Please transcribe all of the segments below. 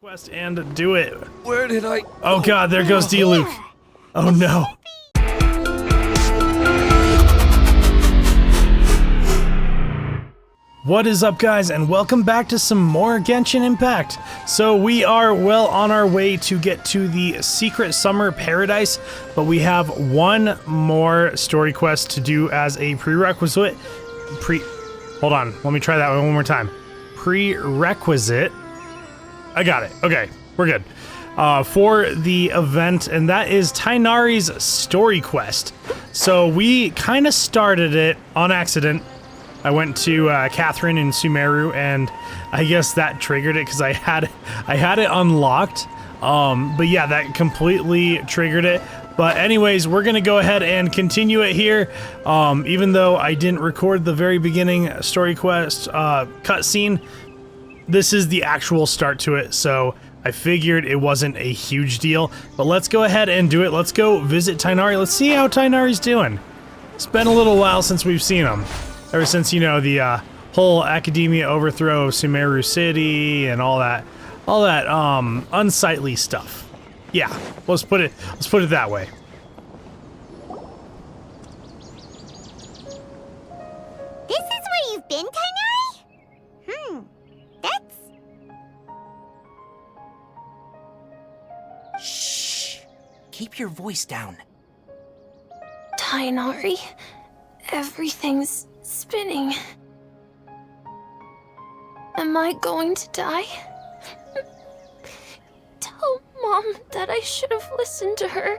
Quest and do it. Where did I... Oh god, there goes D-Luke. Oh no. What is up, guys, and welcome back to some more Genshin Impact. So we are well on our way to get to the Secret Summer Paradise, but we have one more story quest to do as a prerequisite. Hold on, let me try that one more time. Prerequisite. I got it. Okay, we're good. For the event, and that is Tighnari's story quest. So we kind of started it on accident. I went to Catherine in Sumeru, and I guess that triggered it because I had it unlocked. But yeah, that completely triggered it. But anyways, we're gonna go ahead and continue it here. Even though I didn't record the very beginning story quest cutscene, this is the actual start to it. So I figured it wasn't a huge deal. But let's go ahead and do it. Let's go visit Tighnari. Let's see how Tighnari's doing. It's been a little while since we've seen him. Ever since, you know, the whole academia overthrow of Sumeru City and all that unsightly stuff. Yeah, let's put it that way. This is where you've been, Tighnari? That's... Shh! Keep your voice down. Tighnari, everything's spinning. Am I going to die? Tell Mom that I should have listened to her.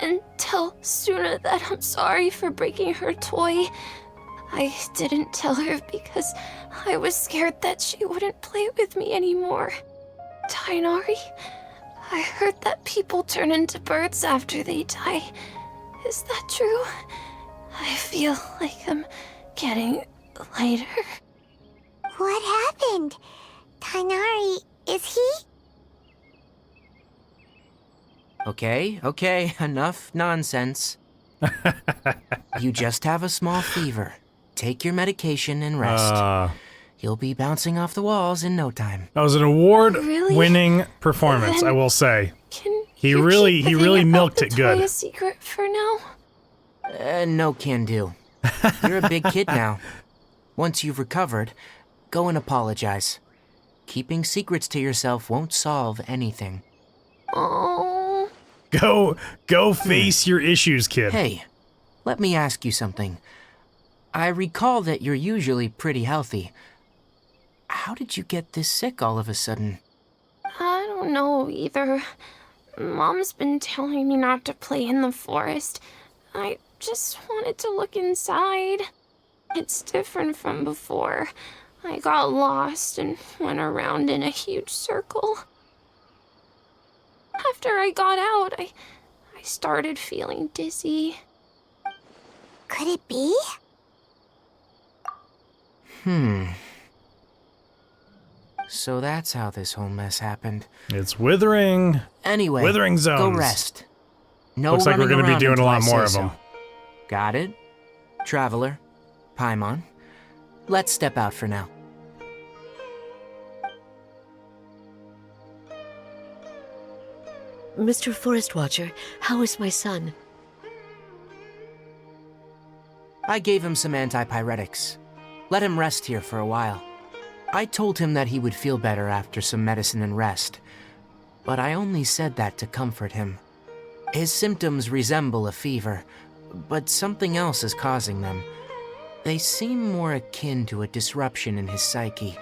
And tell Suna that I'm sorry for breaking her toy. I didn't tell her because I was scared that she wouldn't play with me anymore. Tighnari, I heard that people turn into birds after they die. Is that true? I feel like I'm getting lighter. What happened? Tighnari, is he? Okay, enough nonsense. You just have a small fever. Take your medication and rest. You'll be bouncing off the walls in no time. That was an award-winning performance, I will say. He really milked it good. A secret for now? No can do. You're a big kid now. Once you've recovered, go and apologize. Keeping secrets to yourself won't solve anything. Oh. Go face your issues, kid. Hey, let me ask you something. I recall that you're usually pretty healthy. How did you get this sick all of a sudden? I don't know either. Mom's been telling me not to play in the forest. I just wanted to look inside. It's different from before. I got lost and went around in a huge circle. After I got out, I started feeling dizzy. Could it be? So that's how this whole mess happened. It's withering. Anyway, withering zones. Go rest. No Looks like we're going to be doing a lot more of them. Got it? Traveler, Paimon, let's step out for now. Mr. Forest Watcher, how is my son? I gave him some antipyretics. Let him rest here for a while. I told him that he would feel better after some medicine and rest, but I only said that to comfort him. His symptoms resemble a fever, but something else is causing them. They seem more akin to a disruption in his psyche.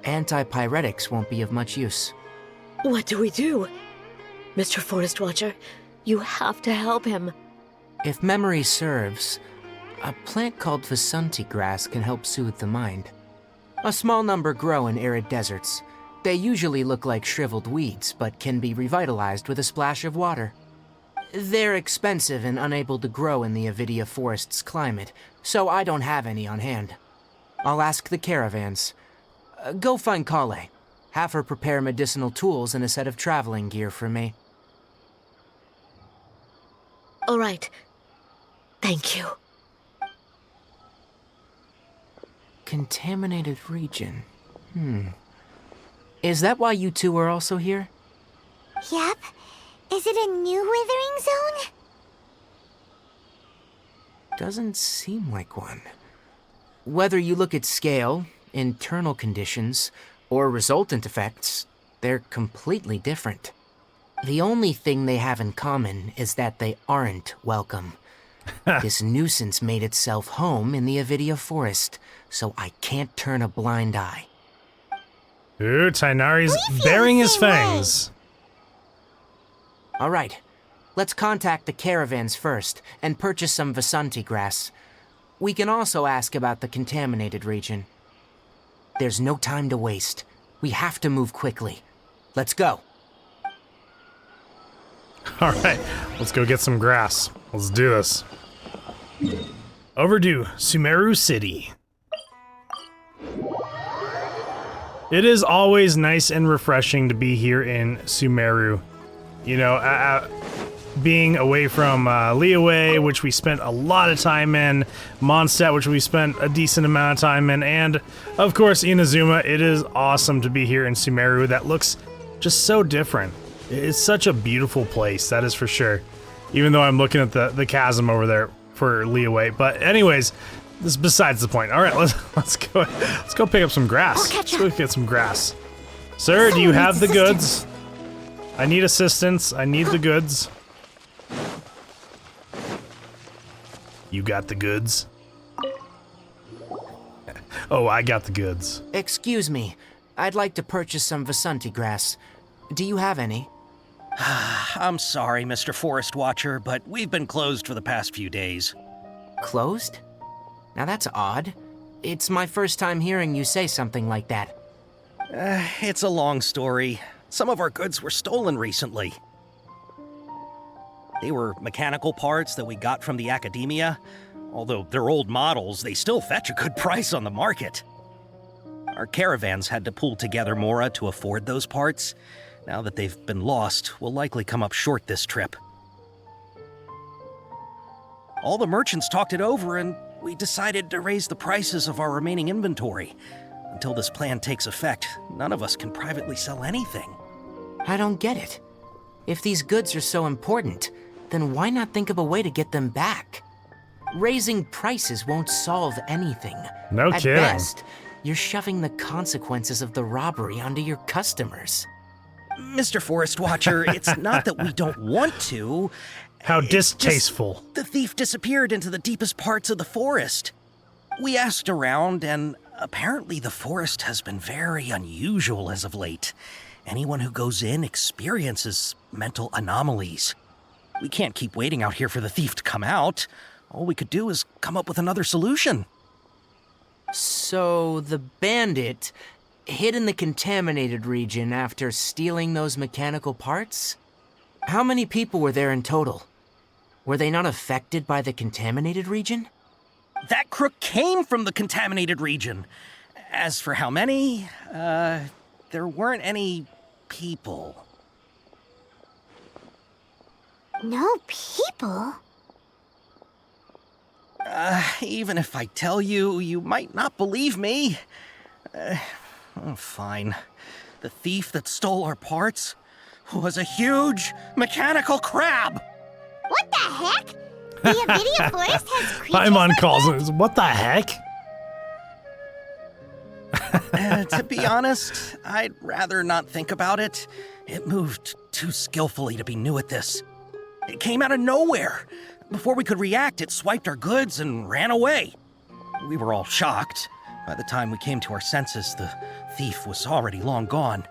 Antipyretics won't be of much use. What do we do? Mr. Forest Watcher, you have to help him. If memory serves, a plant called Vasanti grass can help soothe the mind. A small number grow in arid deserts. They usually look like shriveled weeds, but can be revitalized with a splash of water. They're expensive and unable to grow in the Avidia Forest's climate, so I don't have any on hand. I'll ask the caravans. Go find Kale. Have her prepare medicinal tools and a set of traveling gear for me. All right. Thank you. Contaminated region. Is that why you two are also here? Yep. Is it a new withering zone? Doesn't seem like one. Whether you look at scale, internal conditions, or resultant effects, they're completely different. The only thing they have in common is that they aren't welcome. This nuisance made itself home in the Avidia forest, so I can't turn a blind eye. Ooh, Tighnari's baring his fangs. All right, let's contact the caravans first and purchase some Vasanti grass. We can also ask about the contaminated region. There's no time to waste. We have to move quickly. Let's go. All right, let's go get some grass. Let's do this. Overdue, Sumeru City. It is always nice and refreshing to be here in Sumeru. You know, being away from Liyue, which we spent a lot of time in, Mondstadt, which we spent a decent amount of time in, and of course Inazuma. It is awesome to be here in Sumeru. That looks just so different. It's such a beautiful place, that is for sure. Even though I'm looking at the chasm over there for Liyue. But anyways, this is besides the point. All right, let's go pick up some grass. Let's go get some grass. Sir, do you have the goods? I need assistance. I need the goods. You got the goods? Oh, I got the goods. Excuse me. I'd like to purchase some Vasanti grass. Do you have any? I'm sorry, Mr. Forest Watcher, but we've been closed for the past few days. Closed? Now that's odd. It's my first time hearing you say something like that. It's a long story. Some of our goods were stolen recently. They were mechanical parts that we got from the academia. Although they're old models, they still fetch a good price on the market. Our caravans had to pool together Mora to afford those parts. Now that they've been lost, we'll likely come up short this trip. All the merchants talked it over, and we decided to raise the prices of our remaining inventory. Until this plan takes effect, none of us can privately sell anything. I don't get it. If these goods are so important, then why not think of a way to get them back? Raising prices won't solve anything. No kidding. At best, you're shoving the consequences of the robbery onto your customers. Mr. Forest Watcher, it's not that we don't want to. How distasteful. The thief disappeared into the deepest parts of the forest. We asked around, and apparently the forest has been very unusual as of late. Anyone who goes in experiences mental anomalies. We can't keep waiting out here for the thief to come out. All we could do is come up with another solution. So the bandit hid in the contaminated region after stealing those mechanical parts? How many people were there in total? Were they not affected by the contaminated region? That crook came from the contaminated region. As for how many, there weren't any people. No people? Even if I tell you, you might not believe me. Fine. The thief that stole our parts was a huge mechanical crab. What the heck? The Avidia forest has creatures Paimon like calls that? it. What the heck? To be honest, I'd rather not think about it. It moved too skillfully to be new at this. It came out of nowhere. Before we could react, it swiped our goods and ran away. We were all shocked. By the time we came to our senses, the thief was already long gone.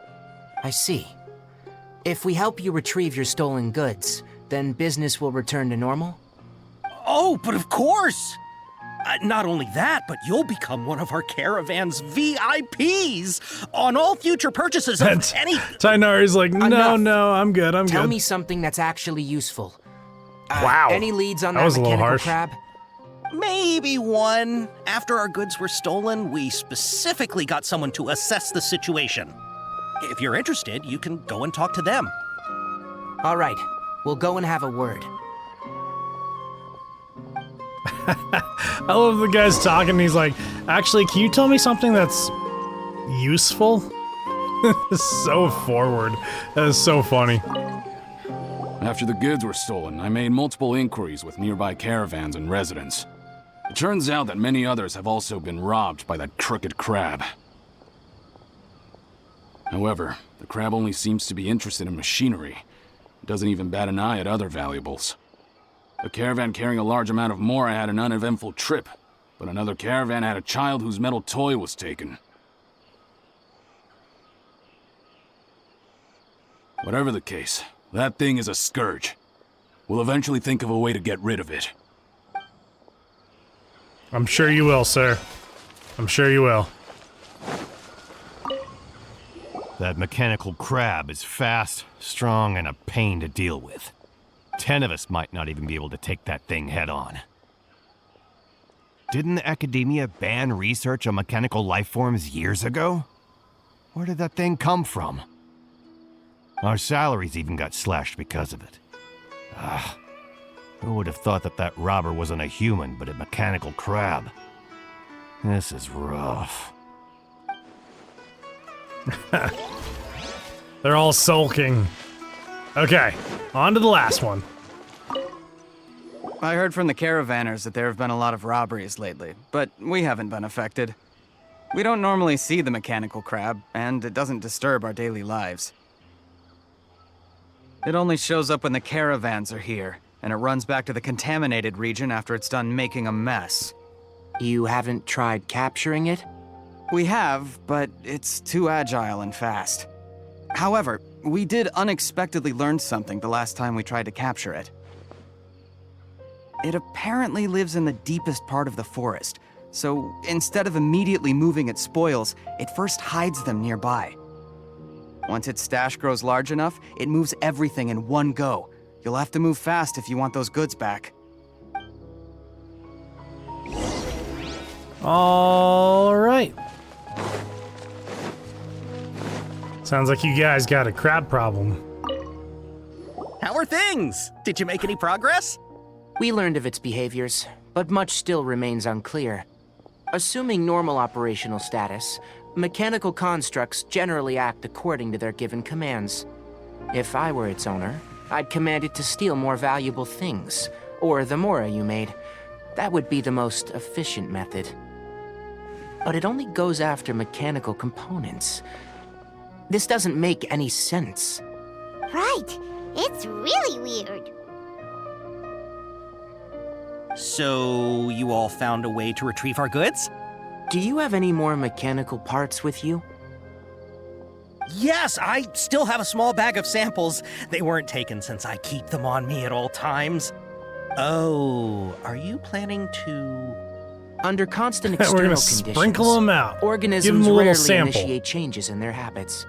I see. If we help you retrieve your stolen goods, then business will return to normal? Oh, but of course! Not only that, but you'll become one of our caravan's VIPs on all future purchases of any... Tighnari's like, no, Enough. no, I'm good, I'm Tell good. me something that's actually useful. Wow. Any leads on That that was a little mechanical harsh. crab? Maybe one. After our goods were stolen, we specifically got someone to assess the situation. If you're interested, you can go and talk to them. All right, we'll go and have a word. I love the guy's talking. He's like, actually, can you tell me something that's useful? So forward. That is so funny. After the goods were stolen, I made multiple inquiries with nearby caravans and residents. It turns out that many others have also been robbed by that crooked crab. However, the crab only seems to be interested in machinery. It doesn't even bat an eye at other valuables. A caravan carrying a large amount of mora had an uneventful trip, but another caravan had a child whose metal toy was taken. Whatever the case, that thing is a scourge. We'll eventually think of a way to get rid of it. I'm sure you will, sir. I'm sure you will. That mechanical crab is fast, strong, and a pain to deal with. 10 of us might not even be able to take that thing head on. Didn't the academia ban research on mechanical life forms years ago? Where did that thing come from? Our salaries even got slashed because of it. Who would have thought that that robber wasn't a human, but a mechanical crab? This is rough. They're all sulking. Okay, on to the last one. I heard from the caravanners that there have been a lot of robberies lately, but we haven't been affected. We don't normally see the mechanical crab, and it doesn't disturb our daily lives. It only shows up when the caravans are here, and it runs back to the contaminated region after it's done making a mess. You haven't tried capturing it? We have, but it's too agile and fast. However, we did unexpectedly learn something the last time we tried to capture it. It apparently lives in the deepest part of the forest, so instead of immediately moving its spoils, it first hides them nearby. Once its stash grows large enough, it moves everything in one go. You'll have to move fast if you want those goods back. All right. Sounds like you guys got a crab problem. How are things? Did you make any progress? We learned of its behaviors, but much still remains unclear. Assuming normal operational status, mechanical constructs generally act according to their given commands. If I were its owner, I'd command it to steal more valuable things, or the mora you made. That would be the most efficient method. But it only goes after mechanical components. This doesn't make any sense. Right. It's really weird. So, you all found a way to retrieve our goods? Do you have any more mechanical parts with you? Yes, I still have a small bag of samples. They weren't taken since I keep them on me at all times. Oh, are you planning to... Under constant We're external gonna conditions, sprinkle them out. Give organisms them a little rarely sample. initiate changes in their habits.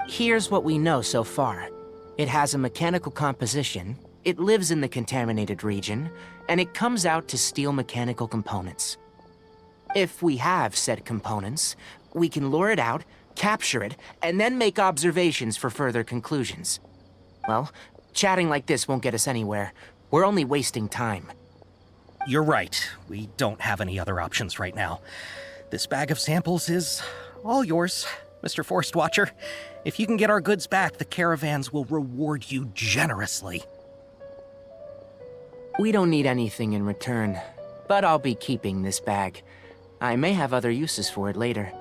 Here's what we know so far. It has a mechanical composition, it lives in the contaminated region, and it comes out to steal mechanical components. If we have said components, we can lure it out, capture it, and then make observations for further conclusions. Well, chatting like this won't get us anywhere. We're only wasting time. You're right. We don't have any other options right now. This bag of samples is all yours, Mr. Forest Watcher. If you can get our goods back, the caravans will reward you generously. We don't need anything in return, but I'll be keeping this bag. I may have other uses for it later.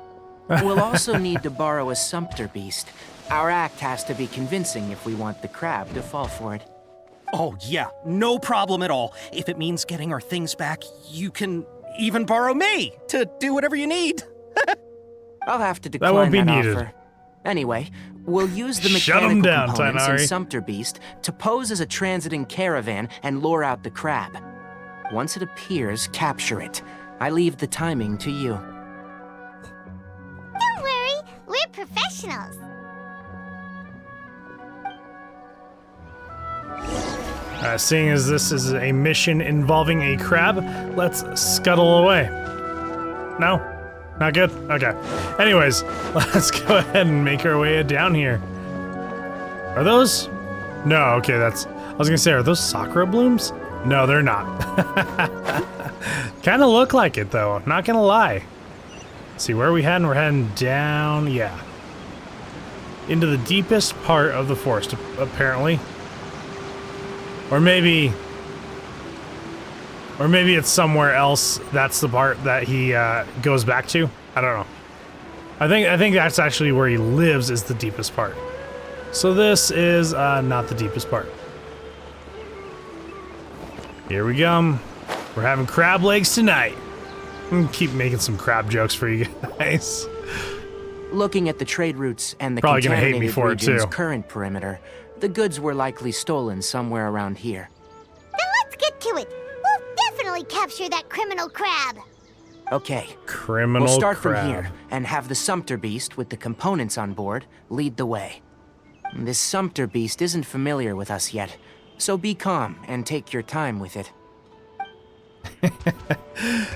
We'll also need to borrow a sumpter beast. Our act has to be convincing if we want the crab to fall for it. Oh, yeah, no problem at all. If it means getting our things back, you can even borrow me to do whatever you need. I'll have to decline won't be that needed. offer. Anyway, we'll use the Shut 'em mechanical down, components in Tighnari. Sumpter Beast to pose as a transiting caravan and lure out the crab. Once it appears, capture it. I leave the timing to you. Don't worry, we're professionals. Seeing as this is a mission involving a crab, let's scuttle away. No? Not good? Okay. Anyways, let's go ahead and make our way down here. Are those? No, okay, that's... I was gonna say, are those sakura blooms? No, they're not. Kinda look like it, though. Not gonna lie. Let's see, where are we heading? We're heading down, yeah. into the deepest part of the forest, apparently. Or maybe it's somewhere else. That's the part that he goes back to. I don't know. I think that's actually where he lives is the deepest part. So this is not the deepest part. Here we go. We're having crab legs tonight. I'm gonna keep making some crab jokes for you guys. Looking at the trade routes and the Probably gonna hate me contaminated for it, region's too. current perimeter, the goods were likely stolen somewhere around here. Then let's get to it. We'll definitely capture that criminal crab. Okay, Criminal we'll start crab. from here and have the Sumpter Beast with the components on board lead the way. This Sumpter Beast isn't familiar with us yet, so be calm and take your time with it.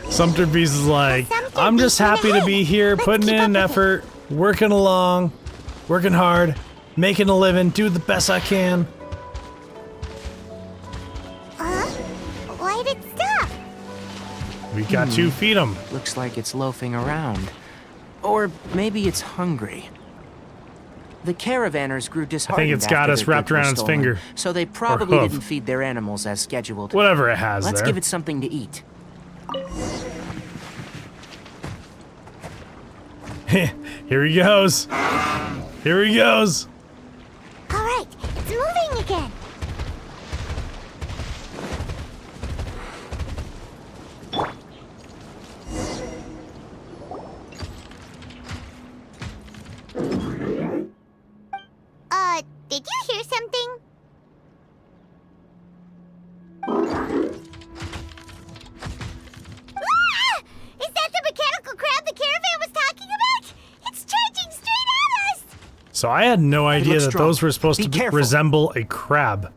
Sumpter Beast is like, I'm just happy to be here, putting in an effort, working along, working hard, making a living, do the best I can. Why'd it stop? We got to feed him. Looks like it's loafing around. Or maybe it's hungry. The caravanners grew disheartened it's got after us their wrapped goods were around its stolen, finger. so they probably hoof. didn't feed their animals as scheduled. Whatever it has Let's there. give it something to eat. Here he goes. Here he goes. All right, it's moving again. Did you hear something? Ah! Is that the mechanical crab the caravan was talking about? It's charging straight at us! So I had no idea that strong. those were supposed Be to careful. resemble a crab.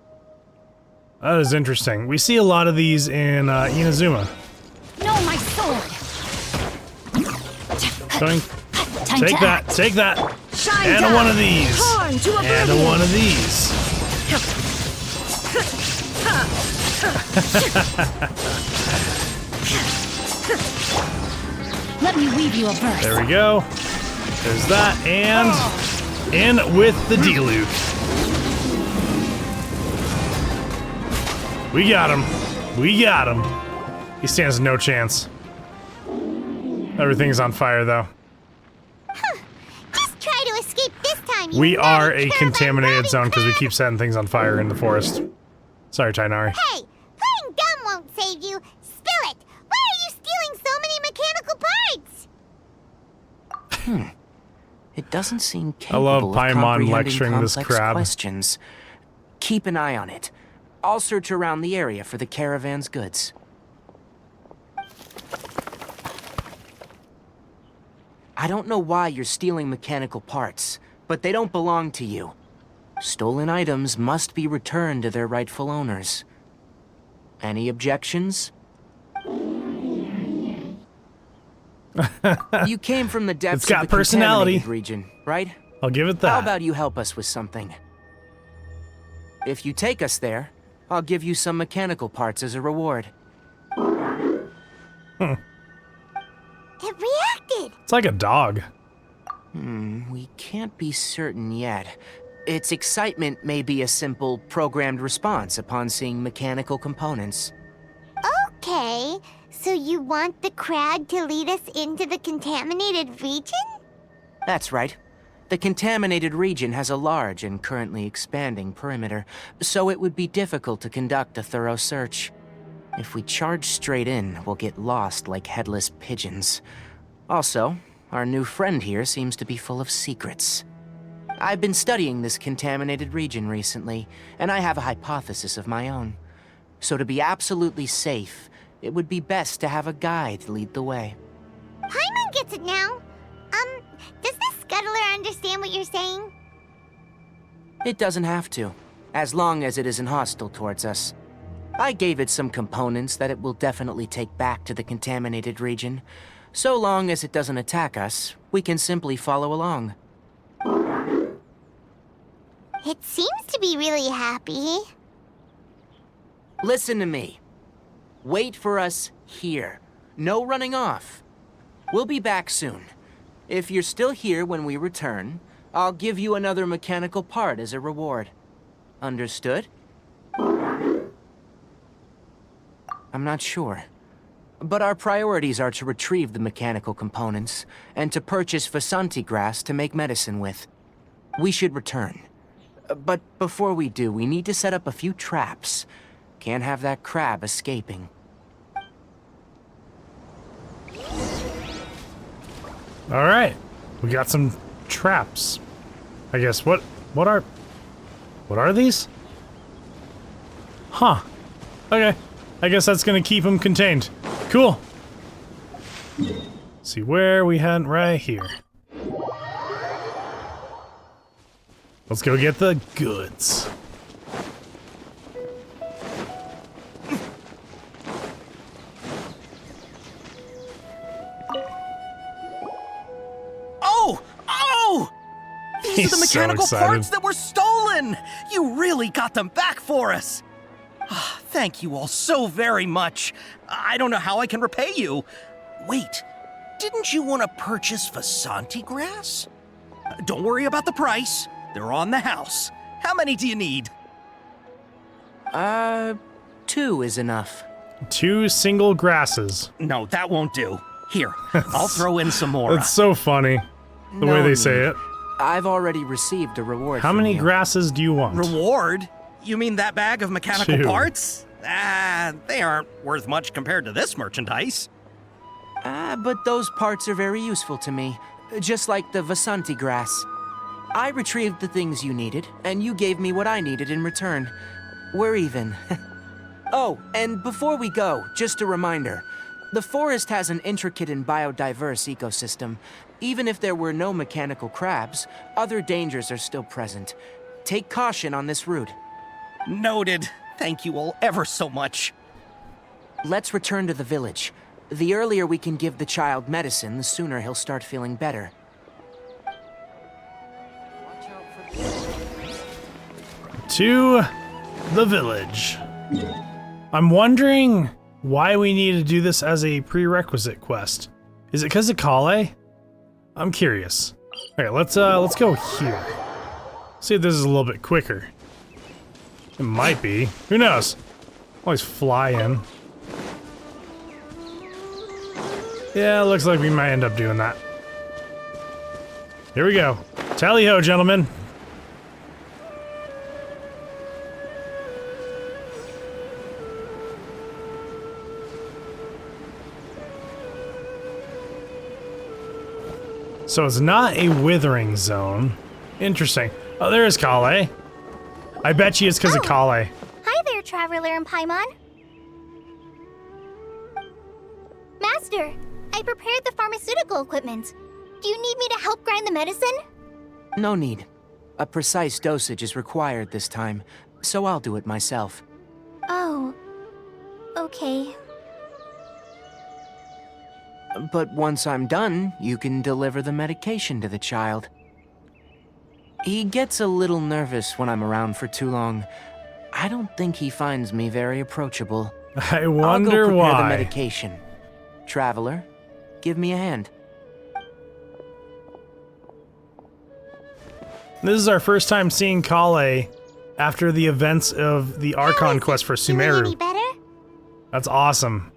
That is interesting. We see a lot of these in Inazuma. No, my sword! Going, Time take to that, act. take that. Shine And a down. one of these. Torn to And a oblivion. one of these. Let me weave you a verse. There we go. There's that, and in with the Diluc. We got him. We got him. He stands no chance. Everything's on fire, though. Just try to escape this time. you We are naughty a caravan contaminated robbing zone because we crab. keep setting things on fire in the forest. Sorry, Tighnari. Hey, playing dumb won't save you. Spill it. Why are you stealing so many mechanical parts? It doesn't seem I love capable of Paimon comprehending lecturing this complex crab. questions. Keep an eye on it. I'll search around the area for the caravan's goods. I don't know why you're stealing mechanical parts, but they don't belong to you. Stolen items must be returned to their rightful owners. Any objections? You came from the depths It's got of the personality. contaminated region, right? I'll give it that. How about you help us with something? If you take us there, I'll give you some mechanical parts as a reward. It reacted. It's like a dog. We can't be certain yet. Its excitement may be a simple, programmed response upon seeing mechanical components. Okay, so you want the crab to lead us into the contaminated region? That's right. The contaminated region has a large and currently expanding perimeter, so it would be difficult to conduct a thorough search. If we charge straight in, we'll get lost like headless pigeons. Also, our new friend here seems to be full of secrets. I've been studying this contaminated region recently, and I have a hypothesis of my own. So to be absolutely safe, it would be best to have a guide lead the way. Paimon gets it now. Does the scuttler understand what you're saying? It doesn't have to, as long as it isn't hostile towards us. I gave it some components that it will definitely take back to the contaminated region. So long as it doesn't attack us, we can simply follow along. It seems to be really happy. Listen to me. Wait for us here. No running off. We'll be back soon. If you're still here when we return, I'll give you another mechanical part as a reward. Understood? I'm not sure. But our priorities are to retrieve the mechanical components, and to purchase Vasanti grass to make medicine with. We should return. But before we do, we need to set up a few traps. Can't have that crab escaping. Alright. We got some traps. I guess what are these? Huh. Okay. I guess that's gonna keep them contained. Cool. See where we had right here. Let's go get the goods. Oh! These are the mechanical parts that were stolen! You really got them back for us! Thank you all so very much. I don't know how I can repay you. Wait, didn't you want to purchase Vasanti grass? Don't worry about the price. They're on the house. How many do you need? 2 is enough. 2 single grasses. No, that won't do. Here, I'll throw in some more. That's so funny, the way they say it. I've already received a reward. How many grasses do you want? Reward? You mean that bag of mechanical 2. parts? They aren't worth much compared to this merchandise. But those parts are very useful to me, just like the Vasanti grass. I retrieved the things you needed, and you gave me what I needed in return. We're even. Oh, and before we go, just a reminder. The forest has an intricate and biodiverse ecosystem. Even if there were no mechanical crabs, other dangers are still present. Take caution on this route. Noted. Thank you all ever so much. Let's return to the village. The earlier we can give the child medicine, the sooner he'll start feeling better. To the village. I'm wondering why we need to do this as a prerequisite quest. Is it because of Kale? I'm curious. Alright, let's go here. See if this is a little bit quicker. It might be. Who knows? Always fly in. Yeah, looks like we might end up doing that. Here we go. Tally-ho, gentlemen. So it's not a withering zone. Interesting. Oh, there is Kale. I bet you it's because of Kale. Hi there, Traveler and Paimon. Master, I prepared the pharmaceutical equipment. Do you need me to help grind the medicine? No need. A precise dosage is required this time, so I'll do it myself. Oh, okay. But once I'm done, you can deliver the medication to the child. He gets a little nervous when I'm around for too long. I don't think he finds me very approachable. I wonder I'll go prepare why. the medication. Traveler, give me a hand. This is our first time seeing Kale after the events of the Archon quest for Doing Sumeru. any better? That's awesome.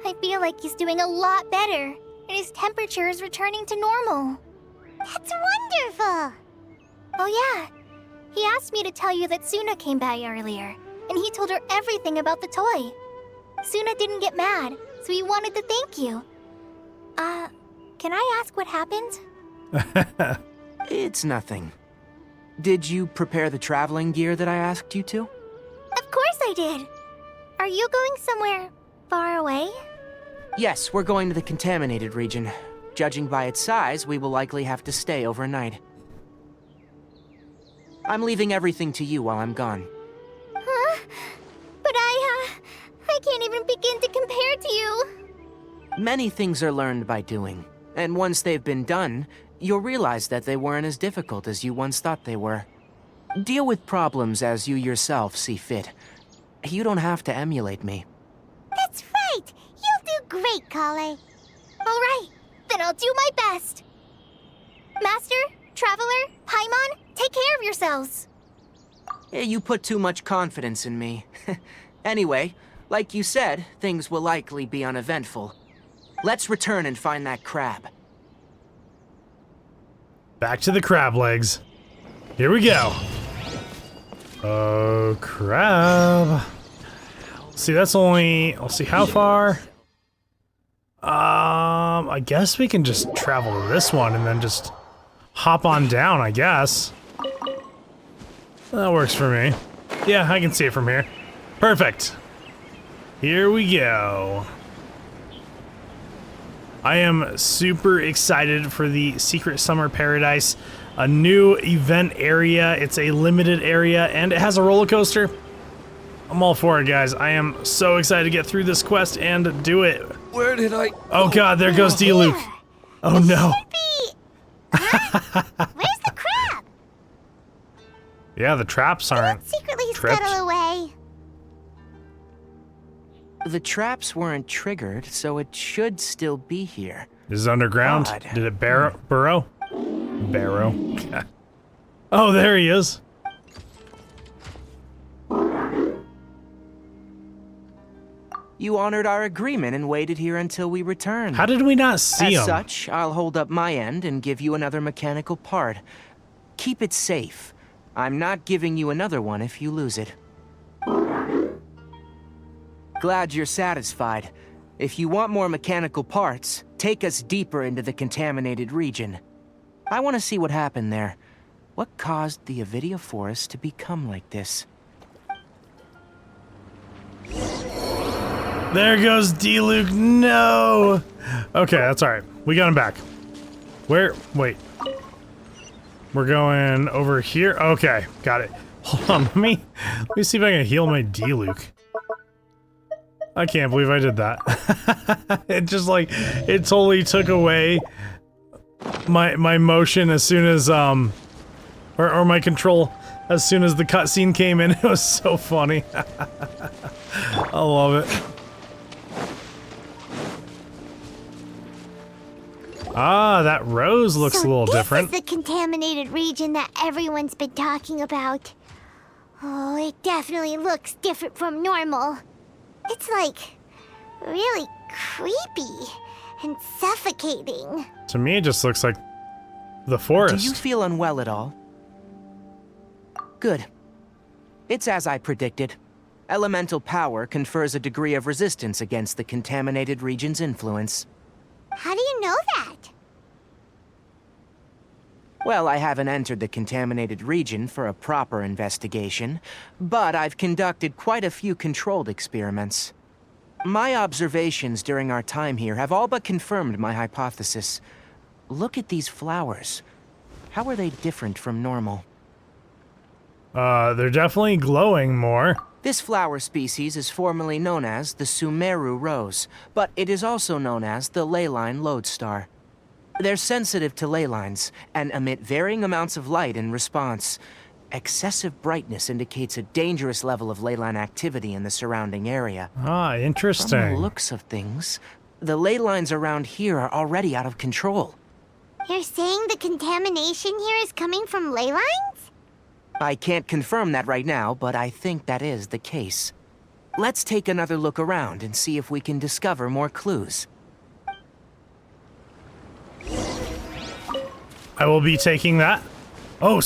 I feel like he's doing a lot better, and his temperature is returning to normal. That's wonderful! Oh yeah, he asked me to tell you that Suna came by earlier, and he told her everything about the toy. Suna didn't get mad, so he wanted to thank you. Can I ask what happened? It's nothing. Did you prepare the traveling gear that I asked you to? Of course I did! Are you going somewhere far away? Yes, we're going to the contaminated region. Judging by its size, we will likely have to stay overnight. I'm leaving everything to you while I'm gone. Huh? But I can't even begin to compare to you. Many things are learned by doing, and once they've been done, you'll realize that they weren't as difficult as you once thought they were. Deal with problems as you yourself see fit. You don't have to emulate me. That's right! You'll do great, Kale. Alright, then I'll do my best. Master, Traveler, Paimon, take care of yourselves. You put too much confidence in me. Anyway, like you said, things will likely be uneventful. Let's return and find that crab. Back to the crab legs. Here we go. Oh, crab. See, that's only... I'll see how far. I guess we can just travel to this one and then just hop on down, I guess. That works for me. Yeah, I can see it from here. Perfect. Here we go. I am super excited for the Secret Summer Paradise, a new event area. It's a limited area and it has a roller coaster. I'm all for it, guys. I am so excited to get through this quest and do it. Where did I... Oh god, there goes D-Luke. Oh no. Where's the crab? Yeah, the traps aren't Secretly tripped. scuttle away. The traps weren't triggered, so it should still be here. Is it underground? God. Did it burrow? Barrow. Oh, there he is. You honored our agreement and waited here until we returned. How did we not see him? As such, I'll hold up my end and give you another mechanical part. Keep it safe. I'm not giving you another one if you lose it. Glad you're satisfied. If you want more mechanical parts, take us deeper into the contaminated region. I want to see what happened there. What caused the Avidia forest to become like this? There goes D-Luke. No. Okay, that's all right. We got him back. Where? Wait. We're going over here. Okay, got it. Hold on. Let me see if I can heal my D-Luke. I can't believe I did that. It just like it totally took away my motion as soon as or my control as soon as the cutscene came in. It was so funny. I love it. Ah, that rose looks a little different. This is the contaminated region that everyone's been talking about. Oh, it definitely looks different from normal. It's like really creepy and suffocating. To me, it just looks like the forest. Do you feel unwell at all? Good. It's as I predicted. Elemental power confers a degree of resistance against the contaminated region's influence. How do you know that? Well, I haven't entered the contaminated region for a proper investigation, but I've conducted quite a few controlled experiments. My observations during our time here have all but confirmed my hypothesis. Look at these flowers. How are they different from normal? They're definitely glowing more. This flower species is formerly known as the Sumeru rose, but it is also known as the leyline lodestar. They're sensitive to ley lines and emit varying amounts of light in response. Excessive brightness indicates a dangerous level of leyline activity in the surrounding area. Ah, From interesting. the looks of things, the ley lines around here are already out of control. You're saying the contamination here is coming from ley lines? I can't confirm that right now, but I think that is the case. Let's take another look around and see if we can discover more clues. I will be taking that. Oh,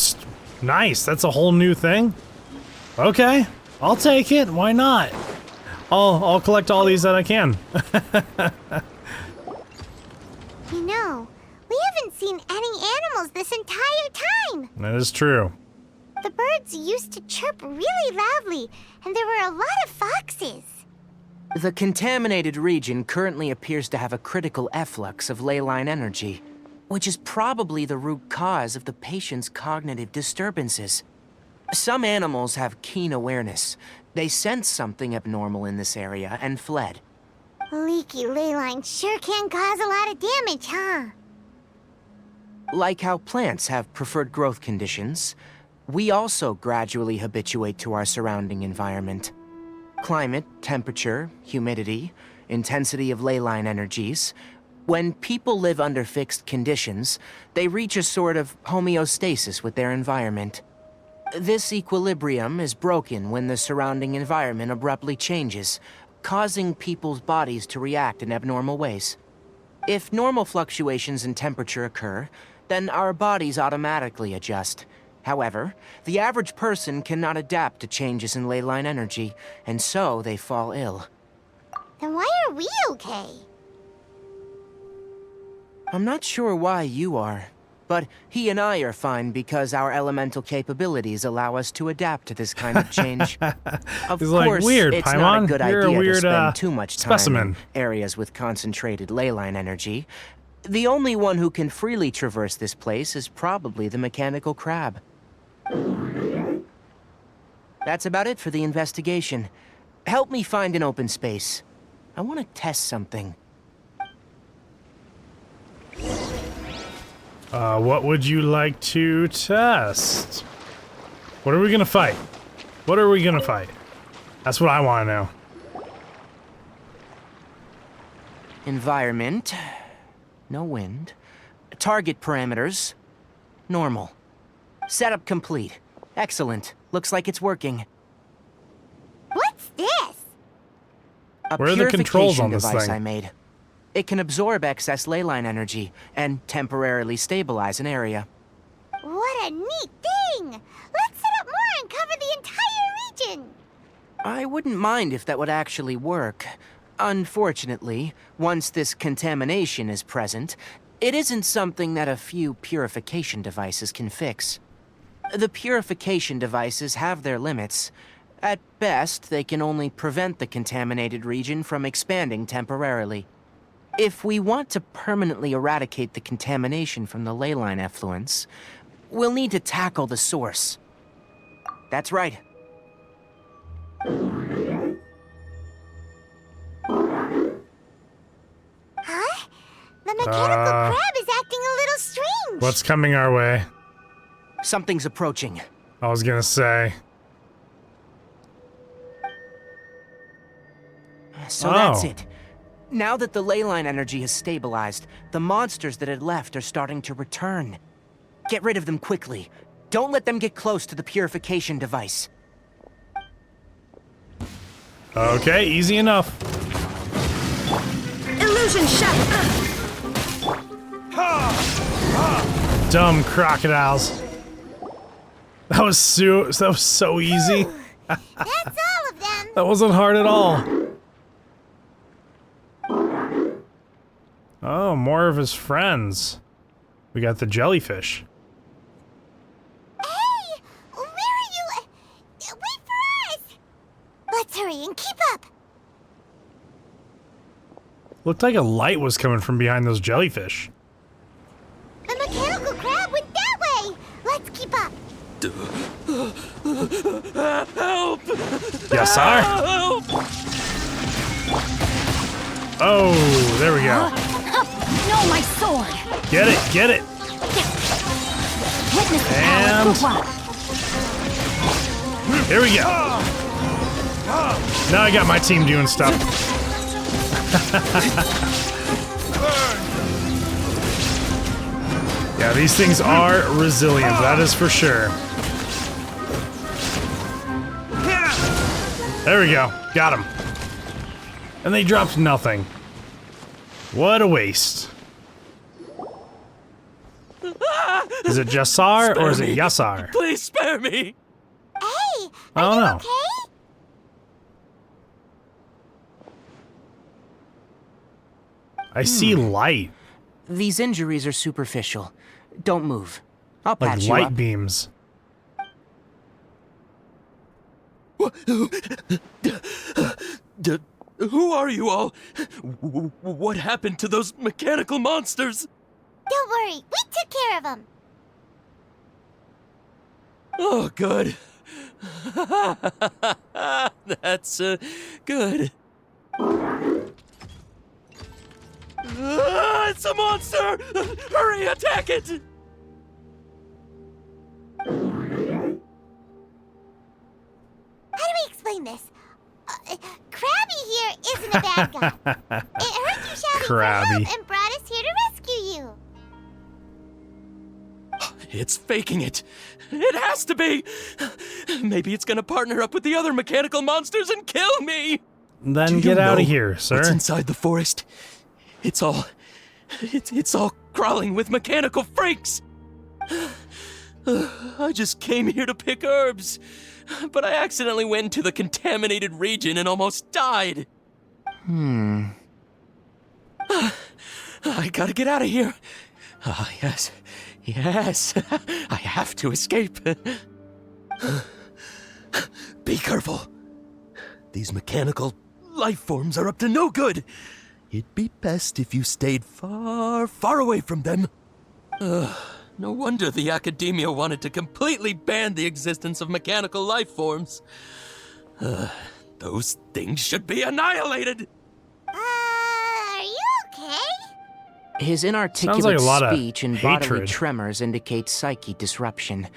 nice. That's a whole new thing. Okay, I'll take it. Why not? I'll collect all these that I can. You know, we haven't seen any animals this entire time. That is true. The birds used to chirp really loudly, and there were a lot of foxes. The contaminated region currently appears to have a critical efflux of leyline energy, which is probably the root cause of the patient's cognitive disturbances. Some animals have keen awareness. They sensed something abnormal in this area and fled. Leaky ley lines sure can cause a lot of damage, huh? Like how plants have preferred growth conditions, we also gradually habituate to our surrounding environment. Climate, temperature, humidity, intensity of leyline energies. When people live under fixed conditions, they reach a sort of homeostasis with their environment. This equilibrium is broken when the surrounding environment abruptly changes, causing people's bodies to react in abnormal ways. If normal fluctuations in temperature occur, then our bodies automatically adjust. However, the average person cannot adapt to changes in ley line energy, and so they fall ill. Then why are we okay? I'm not sure why you are, but he and I are fine because our elemental capabilities allow us to adapt to this kind of change. Of He's course, like, weird, it's Paimon. not a good You're a idea weird, to spend too much time specimen. in areas with concentrated ley line energy. The only one who can freely traverse this place is probably the mechanical crab. That's about it for the investigation. Help me find an open space. I want to test something. What would you like to test? What are we gonna fight? What are we gonna fight? That's what I want to know. Environment. No wind. Target parameters. Normal. Setup complete. Excellent. Looks like it's working. What's this? A Where are the controls purification on this device thing? I made. It can absorb excess ley line energy and temporarily stabilize an area. What a neat thing! Let's set up more and cover the entire region! I wouldn't mind if that would actually work. Unfortunately, once this contamination is present, it isn't something that a few purification devices can fix. The purification devices have their limits. At best, they can only prevent the contaminated region from expanding temporarily. If we want to permanently eradicate the contamination from the ley line effluents, we'll need to tackle the source. That's right. Huh? The mechanical crab is acting a little strange! What's coming our way? Something's approaching. I was gonna say. So that's it. Now that the ley line energy has stabilized, the monsters that had left are starting to return. Get rid of them quickly. Don't let them get close to the purification device. Okay, easy enough. Illusion shot! Dumb crocodiles. That was so easy. That's all of them! That wasn't hard at all. Oh, more of his friends. We got the jellyfish. Hey! Where are you? Wait for us! Let's hurry and keep up! Looked like a light was coming from behind those jellyfish. The mechanical crab went that way! Let's keep up! Help! Yes, sir. Help! Oh, there we go. No, my sword! Get it, get it. Witness the And power. here we go. Now I got my team doing stuff. Yeah, these things are resilient, that is for sure. There we go. Got him. And they dropped nothing. What a waste. Is it Jassar or is it Yassar? Please spare me! Hey! I don't know. Okay? I see light, These injuries are superficial. Don't move. I'll like patch you light up. beams. Who are you all? What happened to those mechanical monsters? Don't worry, we took care of them. Oh, good. That's good. It's a monster! Hurry, attack it! How do we explain this? Krabby here isn't a bad guy. It heard you shouting for Krabby. help and brought us It's faking it. It has to be. Maybe it's gonna partner up with the other mechanical monsters and kill me. Then get out of here, sir. What's inside the forest? It's all crawling with mechanical freaks. I just came here to pick herbs, but I accidentally went into the contaminated region and almost died. I gotta get out of here. Yes. I have to escape. Be careful. These mechanical life forms are up to no good. It'd be best if you stayed far, far away from them. No wonder the academia wanted to completely ban the existence of mechanical life forms. Those things should be annihilated. Are you okay? His inarticulate Sounds like a lot of speech and bodily hatred. tremors indicate psyche disruption.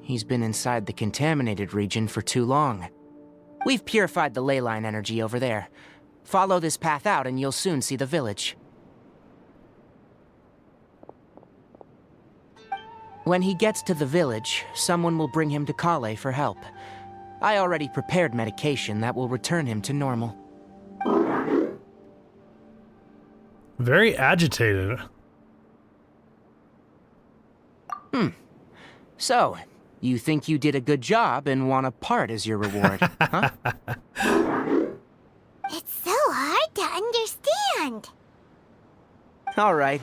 He's been inside the contaminated region for too long. We've purified the ley line energy over there. Follow this path out and you'll soon see the village. When he gets to the village, someone will bring him to Kale for help. I already prepared medication that will return him to normal. Very agitated. So, you think you did a good job and want a part as your reward, huh? It's so hard to understand. All right.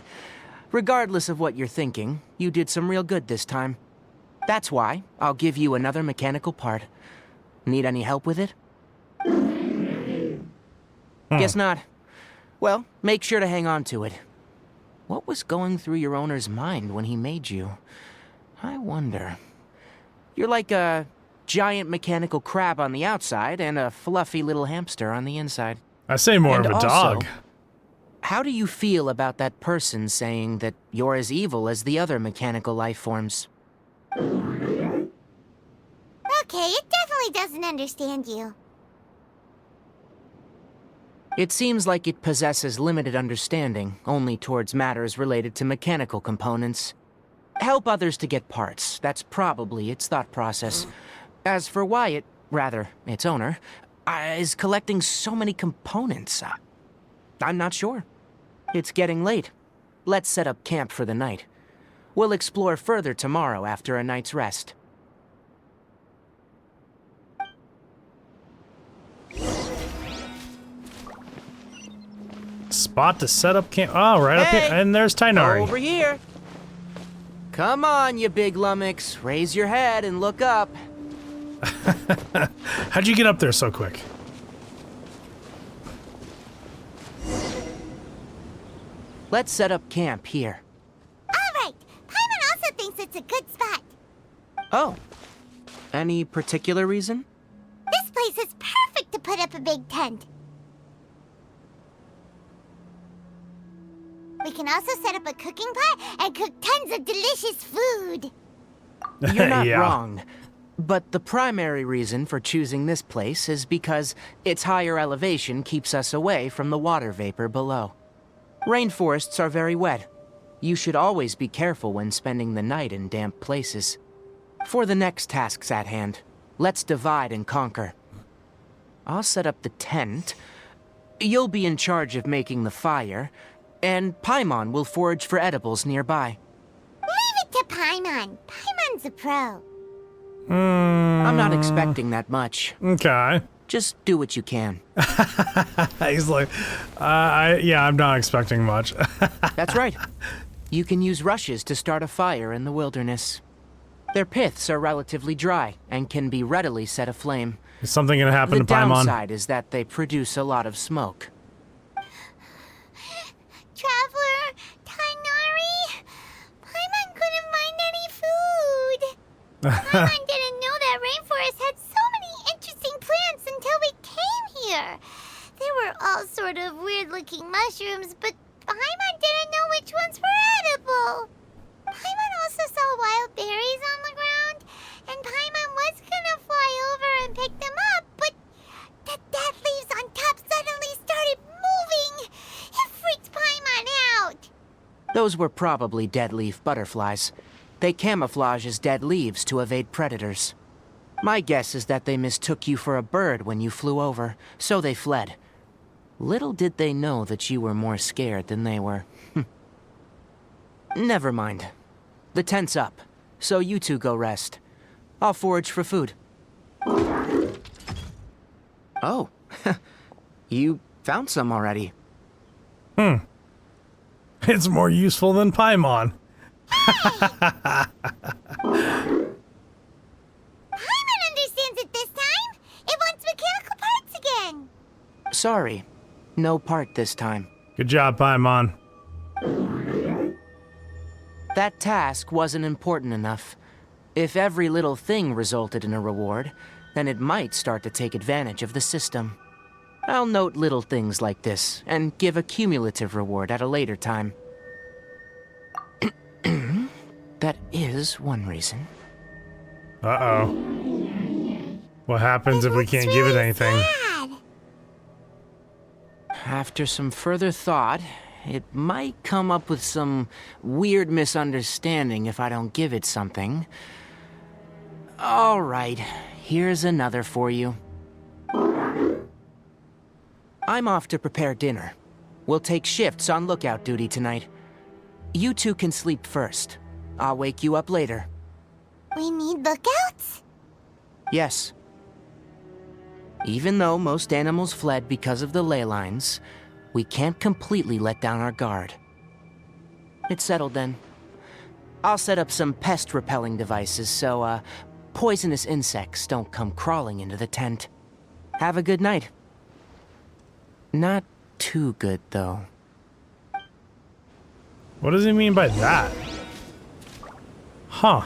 Regardless of what you're thinking, you did some real good this time. That's why I'll give you another mechanical part. Need any help with it? Guess not. Well, make sure to hang on to it. What was going through your owner's mind when he made you? I wonder. You're like a giant mechanical crab on the outside and a fluffy little hamster on the inside. I say more And of a also, dog. How do you feel about that person saying that you're as evil as the other mechanical life forms? Okay, it definitely doesn't understand you. It seems like it possesses limited understanding, only towards matters related to mechanical components. Help others to get parts, that's probably its thought process. As for why it, rather, its owner, is collecting so many components, I'm not sure. It's getting late. Let's set up camp for the night. We'll explore further tomorrow after a night's rest. Spot to set up camp. Oh, right up here. And there's Tighnari. Over here. Come on, you big lummox. Raise your head and look up. How'd you get up there so quick? Let's set up camp here. All right, Paimon also thinks it's a good spot. Oh. Any particular reason? This place is perfect to put up a big tent. We can also set up a cooking pot and cook tons of delicious food. You're not Yeah. wrong. But the primary reason for choosing this place is because its higher elevation keeps us away from the water vapor below. Rainforests are very wet. You should always be careful when spending the night in damp places. For the next tasks at hand, let's divide and conquer. I'll set up the tent. You'll be in charge of making the fire, and Paimon will forage for edibles nearby. Leave it to Paimon. Paimon's a pro. I'm not expecting that much. Okay. Just do what you can. He's like, yeah, I'm not expecting much. That's right. You can use rushes to start a fire in the wilderness. Their piths are relatively dry and can be readily set aflame. Is something gonna happen The to Paimon? downside is that they produce a lot of smoke. Traveler, Tighnari, Paimon couldn't find any food. Paimon didn't know that rainforest had so many interesting plants until we came here. They were all sort of weird-looking mushrooms, but Paimon didn't know which ones were edible. Paimon also saw wild berries on the ground, and Paimon was gonna fly over and pick them up, but the dead leaves on top suddenly started moving. It freaked Paimon out. Those were probably dead leaf butterflies. They camouflage as dead leaves to evade predators. My guess is that they mistook you for a bird when you flew over, so they fled. Little did they know that you were more scared than they were. Never mind. The tent's up, so you two go rest. I'll forage for food. Oh, you found some already. It's more useful than Paimon. Paimon understands it this time! It wants mechanical parts again! Sorry, no part this time. Good job, Paimon. That task wasn't important enough. If every little thing resulted in a reward, then it might start to take advantage of the system. I'll note little things like this, and give a cumulative reward at a later time. That is one reason. Uh-oh. What happens if we can't give it anything? Sad. After some further thought, it might come up with some weird misunderstanding if I don't give it something. All right, here's another for you. I'm off to prepare dinner. We'll take shifts on lookout duty tonight. You two can sleep first. I'll wake you up later. We need lookouts? Yes. Even though most animals fled because of the ley lines, we can't completely let down our guard. It's settled then. I'll set up some pest-repelling devices so, poisonous insects don't come crawling into the tent. Have a good night. Not too good, though. What does he mean by that? Huh.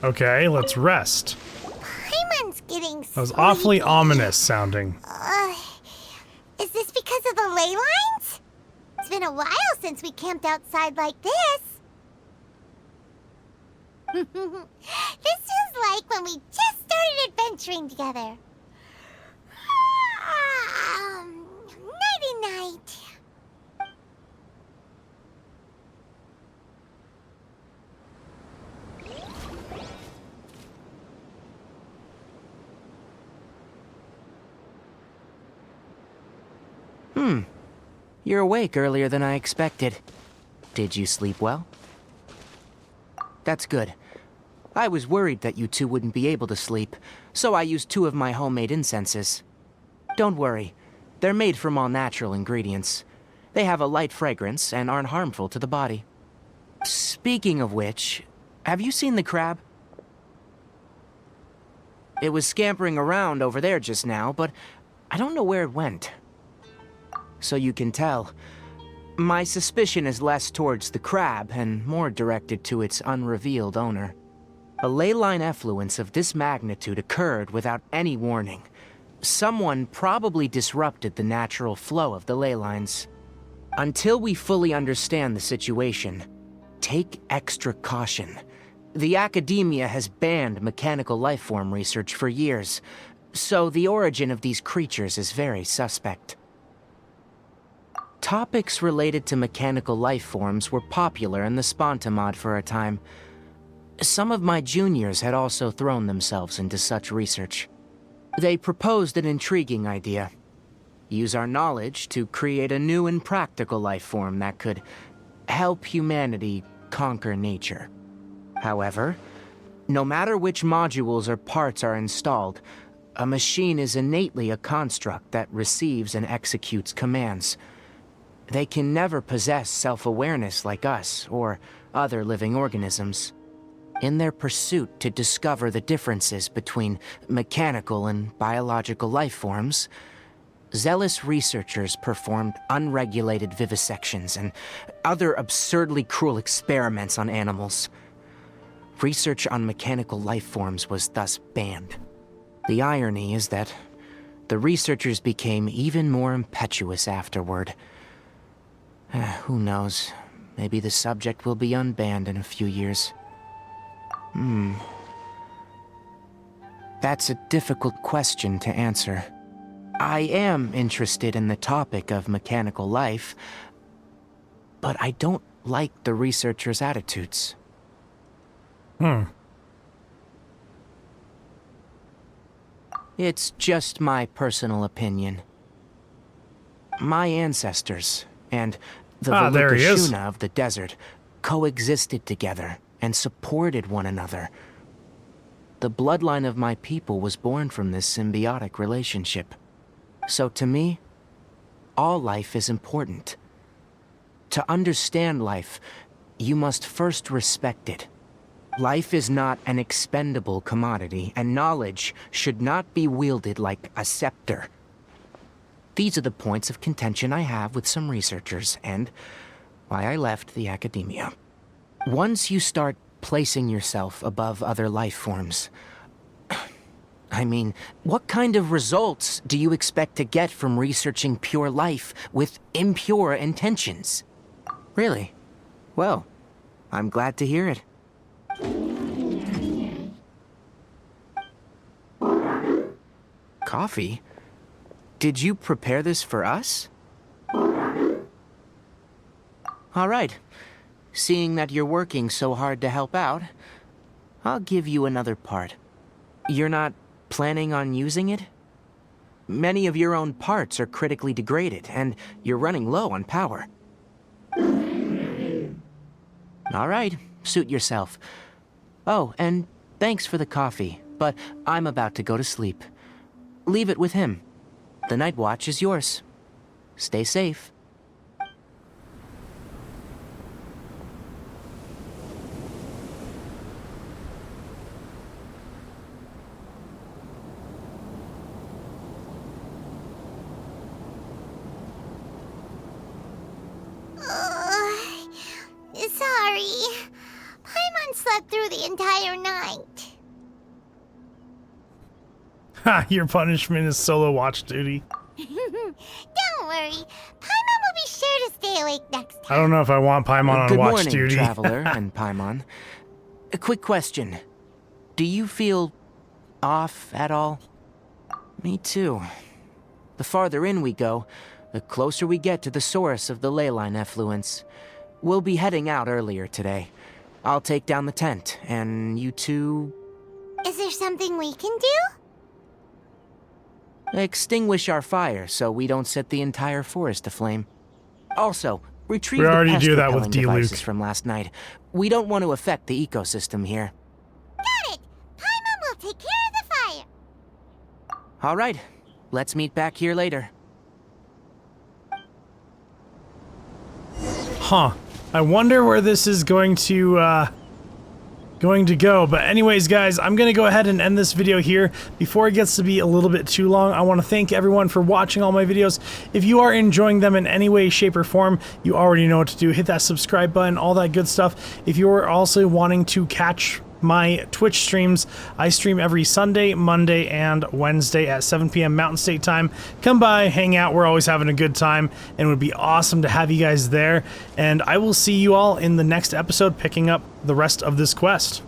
Okay, let's rest. Paimon's getting That was awfully ominous sounding. Is this because of the ley lines? It's been a while since we camped outside like this. This feels like when we just started adventuring together. Nighty-night. You're awake earlier than I expected. Did you sleep well? That's good. I was worried that you two wouldn't be able to sleep, so I used 2 of my homemade incenses. Don't worry, they're made from all natural ingredients. They have a light fragrance and aren't harmful to the body. Speaking of which, have you seen the crab? It was scampering around over there just now, but I don't know where it went. So you can tell, my suspicion is less towards the crab and more directed to its unrevealed owner. A ley line effluence of this magnitude occurred without any warning. Someone probably disrupted the natural flow of the ley lines. Until we fully understand the situation, take extra caution. The academia has banned mechanical lifeform research for years, so the origin of these creatures is very suspect. Topics related to mechanical lifeforms were popular in the Sponta mod for a time. Some of my juniors had also thrown themselves into such research. They proposed an intriguing idea. Use our knowledge to create a new and practical lifeform that could help humanity conquer nature. However, no matter which modules or parts are installed, a machine is innately a construct that receives and executes commands. They can never possess self-awareness like us or other living organisms. In their pursuit to discover the differences between mechanical and biological life forms, zealous researchers performed unregulated vivisections and other absurdly cruel experiments on animals. Research on mechanical life forms was thus banned. The irony is that the researchers became even more impetuous afterward. Who knows? Maybe the subject will be unbanned in a few years. That's a difficult question to answer. I am interested in the topic of mechanical life. but I don't like the researchers' attitudes. It's just my personal opinion. My ancestors and the there he is. Shuna of the desert coexisted together and supported one another. The bloodline of my people was born from this symbiotic relationship. So to me, all life is important. To understand life, you must first respect it. Life is not an expendable commodity, and knowledge should not be wielded like a scepter. These are the points of contention I have with some researchers, and why I left the academia. Once you start placing yourself above other life forms, I mean, what kind of results do you expect to get from researching pure life with impure intentions? Really? Well, I'm glad to hear it. Coffee? Did you prepare this for us? All right. Seeing that you're working so hard to help out, I'll give you another part. You're not planning on using it? Many of your own parts are critically degraded, and you're running low on power. All right, suit yourself. Oh, and thanks for the coffee, but I'm about to go to sleep. Leave it with him. The night watch is yours. Stay safe. Sorry. Paimon slept through the entire night. Ha, your punishment is solo watch duty. Don't worry. Paimon will be sure to stay awake next time. I don't know if I want Paimon on Good watch morning, duty. Traveler and Paimon. A quick question. Do you feel off at all? Me too. The farther in we go, the closer we get to the source of the ley line effluence. We'll be heading out earlier today. I'll take down the tent, and you two... Is there something we can do? extinguish our fire so we don't set the entire forest aflame. Also, retrieve We the already pest do that repelling with D-Luke. devices from last night. We don't want to affect the ecosystem here. Got it! Paimon will take care of the fire. All right, let's meet back here later. Huh. I wonder where this is going to go. But anyways, guys, I'm going to go ahead and end this video here. Before it gets to be a little bit too long, I want to thank everyone for watching all my videos. If you are enjoying them in any way, shape, or form, you already know what to do. Hit that subscribe button, all that good stuff. If you are also wanting to catch my Twitch streams, I stream every Sunday, Monday, and Wednesday at 7 p.m. Mountain State Time. Come by, hang out. We're always having a good time, and it would be awesome to have you guys there. And I will see you all in the next episode, picking up the rest of this quest.